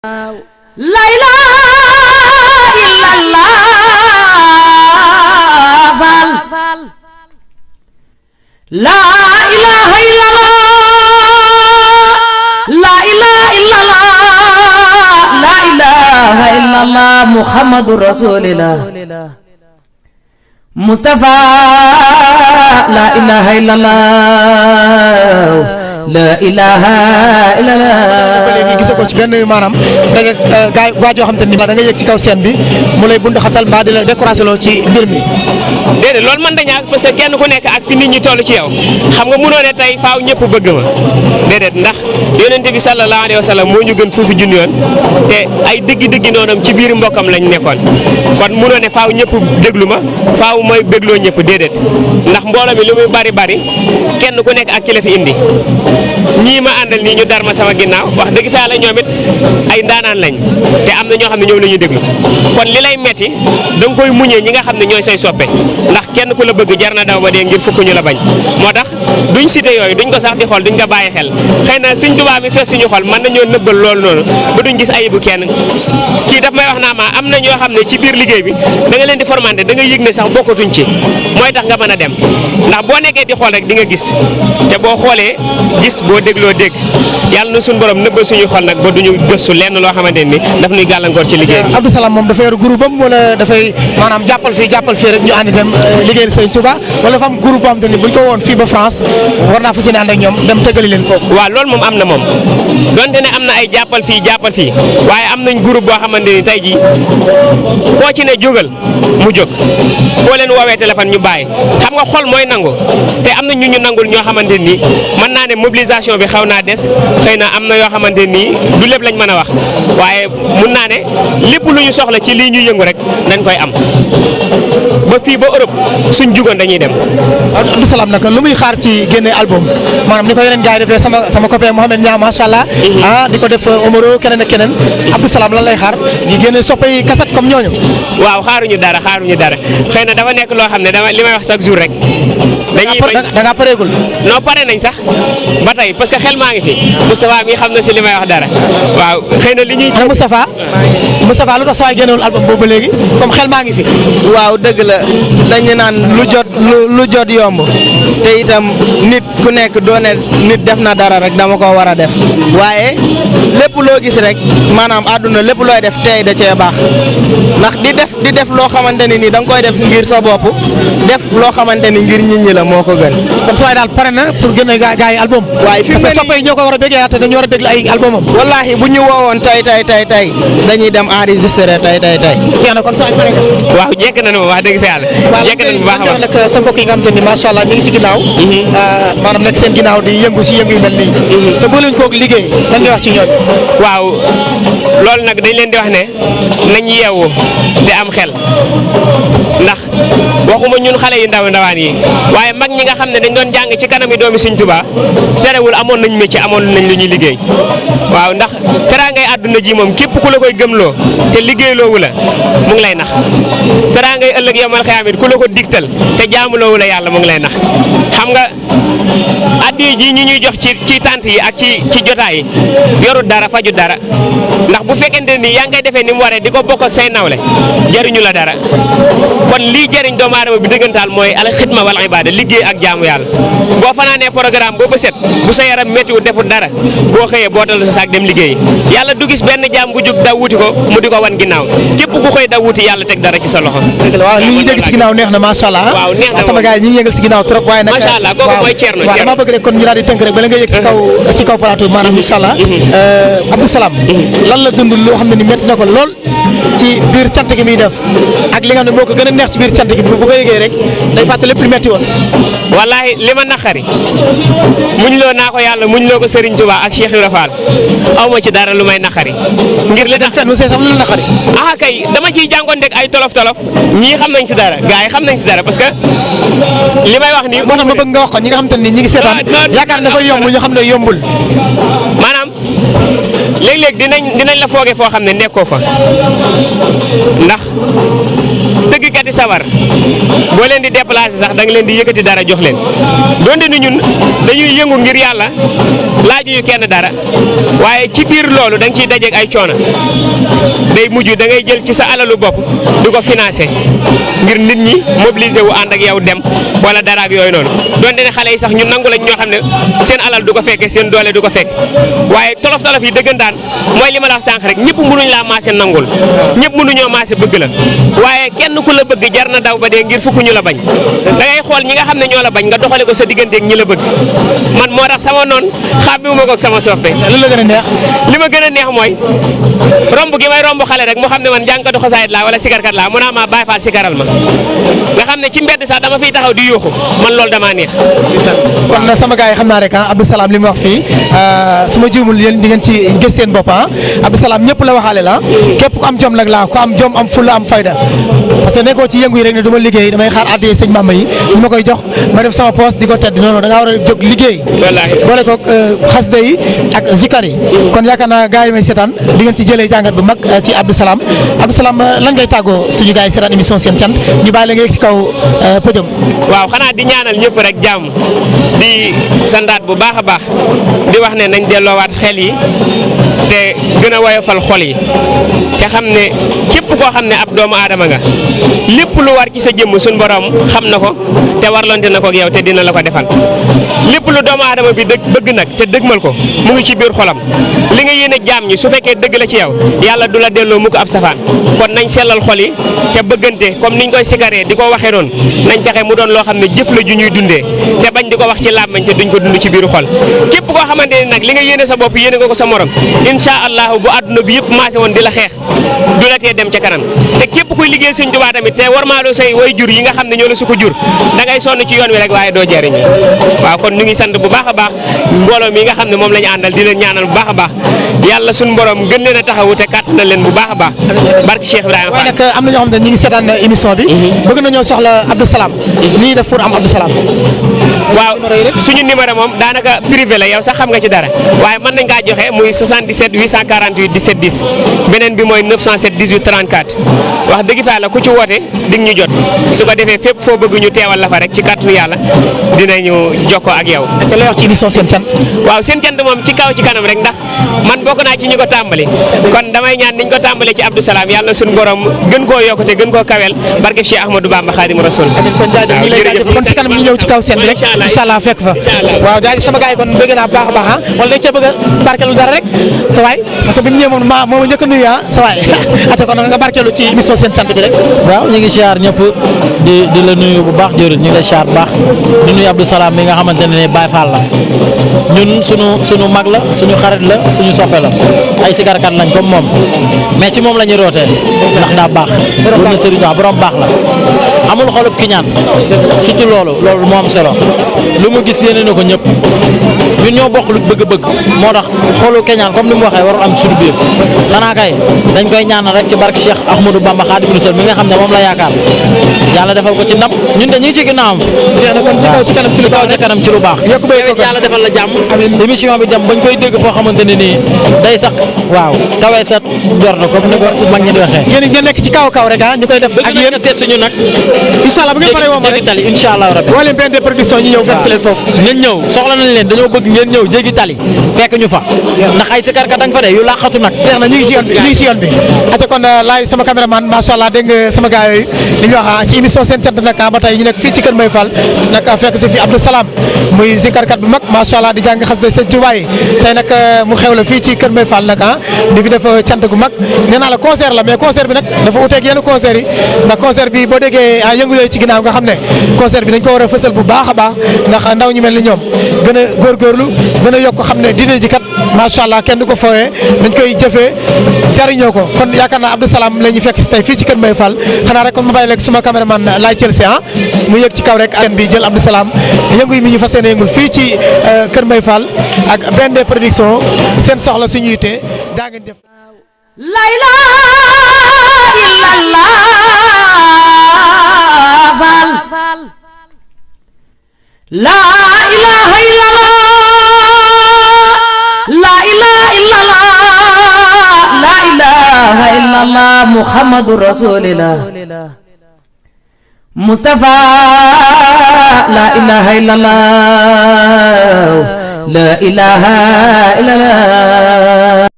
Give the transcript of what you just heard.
la ilaha illallah fal la ilaha illallah la ilaha illallah la ilaha illallah muhammadur rasulillah Mustafa la ilaha illallah la ilaha illallah ba léegi gis ko ci benn maanaam da nga gaay waajoo xam te ni da nga yegg si kaw scène bi mu lay bund xatal mbaa di la découragé loo ci mbir mi déedéet loolu mën da ñàkk parce que kenn ku nekk ak fi nit ñi toll ci yow xam nga mënoo ne tey faaw ñëpp bëgg ma déedéet ndax yonente bi sallallahu alayhi wa sallam moo ñu gën foofu junni yoon te ay dëggi noonam ci biir mbokkam lañ nekkoon kon mënoo ne faaw ñëpp déglu ma faaw mooy bégloo ñëpp déedéet ndax mbooloo mi lu muy bari kenn ku nekk ak ki la fi indi ñii ma àndal nii ñu dar ma sama ginnaaw wax dëgg fa yàlla ñoom it ay ndaanaan lañ te am na ñoo xam ne ñoom la ñuy déglu kon li lay metti da nga koy muñee ñi nga xam ne ñooy say soppe ndax kenn ku la bëgg jar na daw ba dee ngir fukk ñu la bañ moo tax duñ cité yooyu duñ ko sax di xool duñ ko bàyyi xel xëy na Sëñ Tuubaa mi fees suñu xol mën nañoo nëbbal loolu noonu ba duñ gis ayibu kenn kii daf may wax naa ma am na ñoo xam ne ci biir liggéey bi da nga leen di formanté da nga yëg ne sax bokkatuñ ci mooy tax nga mën a dem ndax boo nekkee di xool rek di nga gis te boo xoolee gis boo dégloo dégg yàlla na suñu borom nëbbal suñu xol nag ba duñu gëstu lenn loo xamante ni daf ñuy gàllankoor ci liggéey bi. Abdou Salam moom dafay yor groupe am wala dafay maanaam jàppal fii rek ñu ànd dem liggéeyal Serigne Touba wala dafa am groupe boo xam te ni buñ ko woon fii ba France war naa fas yéene ànd ak ñoom dem tëggali leen foofu. waaw loolu moom am na moom donte ne am na ay jàppal fii waaye am nañ groupe boo xamante ni tey jii koo ci ne jógal mu jóg foo leen woowee téléphone ñu bàyyi xam nga xol mooy nangu te am na ñu nangul ñoo xamante ni mën naa ne mobilisation bi xaw naa des xëy na am na yoo xamante ni du lépp lañ mën a wax waaye mun naa ne lépp lu ñu soxla ci lii ñuy yëngu rek dañ koy am ba fii ba Europe suñ jugoon dañuy dem. Abdou Salam nag lu muy xaar ci génne album maanaam ni ko yeneen gars yi defee sama copain Mohamed Niang macha allah di ko def Omaro keneen ak keneen Abdou Salam lan lay xaar di génne soppay kaset comme ñooñu. waaw xaaruñu dara xëy na dafa nekk loo xam ne li may wax chaque jour rek. dañuy bañ da ngaa pareegul. non pare nañ sax ba tey parce que xel maa ngi fi Moustapha mi xam na si li may wax dara waaw xëy na li ñuy. ana Moustapha lu tax saa génnewul album boobu ba léegi comme xel maa ngi fi. waaw dëgg la dañu naan lu jot yomb te itam nit ku nekk doone nit def na dara rek dama ko war a def waaye lépp loo gis rek maanaam àdduna lépp looy def tey da cee baax ndax di def loo xamante ni da nga koy def ngir sa bopp def loo xamante ni ngir nit ñi la moo ko gën. kon soo daal pare na pour génne gaa yi album. waaye fi parce que soppe yi ñoo ko war a déggee te dañu war a déglu ay albumam. wallaahi bu ñu woowoon tey dañuy dem enregistrer tey. jeex na kon soo pare nga. waaw jekk nañu ma wax dëgg fa yàlla. jekk nañu bu baax a baax nag sa mbokk yi nga xam te ni macha allah ñu ngi si ginnaaw. maanaam nekk seen ginnaaw di yëngu si yëngu yu mel nii. te boo leen koog liggéey lan ngay wax ci ñoom. waaw loolu nag dañ leen di wax ne nañ yeewu te am xel ndax waxuma ñun xale yu ndawaan yi waaye mag ñi nga xam ne dañ doon jàng ci kanam yi doomi Sëñ Tuubaa terewul amoon nañ métier amoon nañ lu ñuy liggéey waaw ndax teraangay àdduna ji moom képp ku la koy gëmloo te liggéeyloowu la mu ngi lay nax teraangay ëllëg yomal xiyaamit ku la ko digtal te jaamuloowu la yàlla mu ngi lay nax xam nga addiya ji ñi ñuy jox ci tant yi ak ci jotaay yi yorut dara fajut dara ndax bu fekkente ni yaa ngay defee ni mu waree di ko bokk ak say nawle jariñu la dara kon lii jariñ doomu aadama bi dëggantaal mooy al xidma wal ibada liggéey ak jaamu yàlla boo fanaanee programme boo ba set bu sa yaram méttiwul defut dara boo xëyee bootal sa saak dem liggéey yàlla du gis benn jaam bu jóg daw wuti ko mu di ko wan ginnaaw képp ku xëy daw wuti yàlla teg dara ci sa loxo. dëgg la waaw li ñuy dégg ci ginnaaw neex na macha allah. waaw neex na sama gars yi ñu ngi yëngal si ginnaaw trop waaye nag. macha allah kooku mooy Thierno waaw dama bëgg rek kon ñu daal di tënk rek bala nga yëg si kaw plateau maanaam incha allah. Abdou Salam lan la dund loo xam ne ni métti na ko lool ci biir cant gi muy def ak li nga xam ne moo ko gën a neex ci biir cant gi bu ko yëgee rek day fàtte lépp lu métti woon. wallaahi li ma naqari muñ loo naa ko yàlla muñ loo ko Serigne Touba ak Cheikh Ibra Fall aw ma ci dara lu may naqari ngir li tax fenn mu see sax lu la naqari. kay dama ciy jàngoonteeg ay tolof ñii xam nañ si dara gars yi xam nañ si dara parce que li may wax nii. moo tax ma bëgg nga wax ko ñi nga xam te ni ñi ngi seetaan yaakaar dafa yomb ñu xam ne yombul. maanaam léeg-léeg dinañ la fooge foo xam ne nekkoo fa ndax tëggkat yi sabar boo leen di déplacer sax da nga leen di yëkkati dara jox leen donte ni ñun dañuy yëngu ngir yàlla laajuñu kenn dara waaye ci biir loolu da nga ciy dajeeg ay coono day mujj da ngay jël ci sa alalu bopp di ko financer ngir nit ñi mobiliser wu ànd ak yow dem wala dara ak yooyu noonu donte ne xale yi sax ñu nangu lañ ñoo xam ne seen alal du ko fekke seen doole du ko fekk waaye tolof-tolof yi dëggantaan mooy li ma la wax sànq rek ñëpp mënuñ laa maase nangul ñëpp mënuñoo maase bëgg la waaye kenn ku la bëgg jar na daw ba dee ngir fukk ñu la bañ da ngay xool ñi nga xam ne ñoo la bañ nga doxale ko sa digganteeg ñi la bëgg man moo tax sama noon xàmmiwuma ko ak sama soppe li la gën a neex li ma gën a neex mooy romb gi may romb xale rek mu xam ne man jàngkatu xasaayit laa wala sikarkat laa mu naa maa Baay Faal sikaral ma nga xam ne ci mbedd sax dama fiy taxaw di yuuxu man loolu damaa neex kon sama gars yi xam naa rek Abdou Salam li mu wax fii su ma juumul yéen di ngeen ci gis seen bopp Abdou Salam ñëpp la waxaale la képp ku am jom nag laa ku am jom am fulla am fayda parce que nekkoo ci yëngu yi rek ne du ma liggéey damay xaar addiya sëñ Bamba yi ñu ma koy jox ma def sama poste di ko tedd non non da ngaa war a jóg liggéey boole ko xasida yi ak zikar yi kon yaakaar naa gars yi may seetaan di ngeen ci jëlee jàngat bu mag ci Abdou Salam lan ngay tàggoo suñu gars yi seetaan émission seen cant ñu bàyyi la nga yegg si kaw pëjëm waaw xanaa di ñaanal ñëpp rek jàmm di sandaat bu baax a baax di wax ne nañ delloowaat xel yi te gën a woyofal xol yi te xam ne képp koo xam ne ab doomu aadama nga lépp lu war ci sa jëmm suñ borom xam na ko te warlonte na ko ak yow te dina la ko defal lépp lu doomu aadama bi bëgg nag te dëgmal ko mu ngi ci biir xolam li nga yéene jaam ñi su fekkee dëgg la ci yow yàlla du la delloo mu ko ab safaan kon nañ sellal xol yi te bëggante comme niñ koy sikaree di ko waxee noonu nañ fexe mu doon loo xam ne jëf la ju ñuy dundee te bañ di ko wax ci làmmañ te duñ ko dund ci biiru xol képp koo xamante ne nag li nga yéene sa bopp yéene nga ko sa morom incha allahu bu àdduna bi yëpp maase woon di la xeex du la tee dem ca kanam te képp kuy liggéey Sëñ Tuubaa tamit te warmaaloo say way jur yi nga xam ne ñoo la su ko jur da ngay sonn ci yoon wi rek waaye doo jariñu waaw kon ñu ngi sant bu baax a baax mbooloo mi nga xam ne moom la ñu àndal di leen ñaanal bu baax a baax yàlla suñu borom gën leen a taxawu te kàttanal leen bu baax a baax barki Cheikh Ibrahima Fall. waaye nag am na ñoo xam ne ñu ngi seetaan émission bi bëgg nañoo soxla Abdou Salam nii def pour am Abdou Salam waaw suñu numéro moom daanaka privé la yow sax xam nga ci dara waaye mën nañ kaa joxe muy 77 848 17 10 beneen bi mooy 907 18 34 wax dëgg fa yàlla ku ci woote di ñu jot su ko defee fépp foo bëgg ñu teewal la fa rek ci kàttanu yàlla dinañu jokkoo ak yow. te lay wax ci émission seen cant. waaw seen cant moom ci kaw ci kanam rek ndax man bokk naa ci ñu ko tàmbali kon damay ñaan niñ ko tàmbali ci Abdou Salam yàlla na suñu borom gën koo yokk te gën koo kawel barke Cheikh Ahmadou Bamba Khadim Rasoul. kon jaajëf ñi lay jaajëf kon ci kanam ñu ñëw ci kaw seen bi rek incha allah fekk fa waaw jaajëf sama gars yi kon bëgg naa baax a baax wala dañ cee bëgg a barkeelu dara rek sa waay parce que bi mu ñëwee moom moo ma njëkk a nuyu sa waay ate kon nga barkeelu ci émission seen cant bi rek waaw ñu ngi siyaar ñëpp di la nuyu bu baax jëriñ ñu ngi lay siyaar bu baax di nuyu Abdou Salam mi nga xamante ne Baye Fall la ñun suñu mag la suñu xarit la suñu soppe la ay sigarkat lañ comme moom mais ci moom la ñuy rootee ndax daa baax loolu na sëriñ wax borom baax la amul xolub ki ñaan surtout loolu moo am solo lu mu gis yéene na ko ñëpp ñun ñoo bokk lu bëgg-bëgg moo tax xolu keñaan comme ni mu waxee warul am suñu biir xanaa kay dañ koy ñaanal rek ci barke Cheikh Ahmadou Bamba Khadim Rasoul mi nga xam ne moom la yaakaar yàlla defal ko ci ndam ñun de ñu ngi ci ginnaawam ci kaw ci kanam ci lu baax yàlla defal la jàmm émission bi dem bañ koy dégg foo xamante ne nii day sax waaw kawee sa njort comme ni ko mag ñi di waxee yéen ngeen nekk ci kaw rek ñu koy def ak yéen nga seet suñu nag incha allah bu ngeen paree woo ma rek tali incha allah rabbi wala benn production ñu ñëw fekk si leen foofu ngeen ñëw soxla nañ leen dañoo bëgg ngeen ñëw jéggi tali fekk ñu fa ndax ay sikarkat da nga fa de yu laqatu nag jeex na ñu ngi si yoon bi ate kon laay sama caméraman macha allah dégg nga sama gars yooyu li ñu wax ci émission seen cant nag ba tey ñu nekk fii ci Kër Mbaye Fall nag fekk si fi Abdou Salam muy sikarkat bu mag macha allah di jàng xas de sëñ Tuubaa yi tey nag mu xew la fii ci Kër Mbaye Fall nag di fi def cant gu mag nee naa la concert la mais concert bi nag dafa uteeg yenn concert yi ndax concert bi boo déggee yëngu yooyu ci ginnaaw nga xam ne concert bi dañ ko war a fësal bu baax a baax ndax ndaw ñu mel ni ñoom gën a góorgóorlu gën a yokk xam ne diine ji kat macha allah kenn du ko fooyee dañ koy jëfee jariñoo ko kon yaakaar naa Abdou Salam la ñu fekk si tey fii ci Kër Mbaye Fall xanaa rek kon ma bàyyi léegi suma caméraman laay cël si mu yëg ci kaw rek ak bi jël Abdou Salam yëngu yi mi ñu fas yéene yëngul fii ci Kër Mbaye Fall ak BND production seen soxla suñu yite daa ngeen def La ilaha illallah Fall La ilaha illallah La ilaha illallah muhammadur rasulillah Mustafa la ilaha illallah la ilaha illallah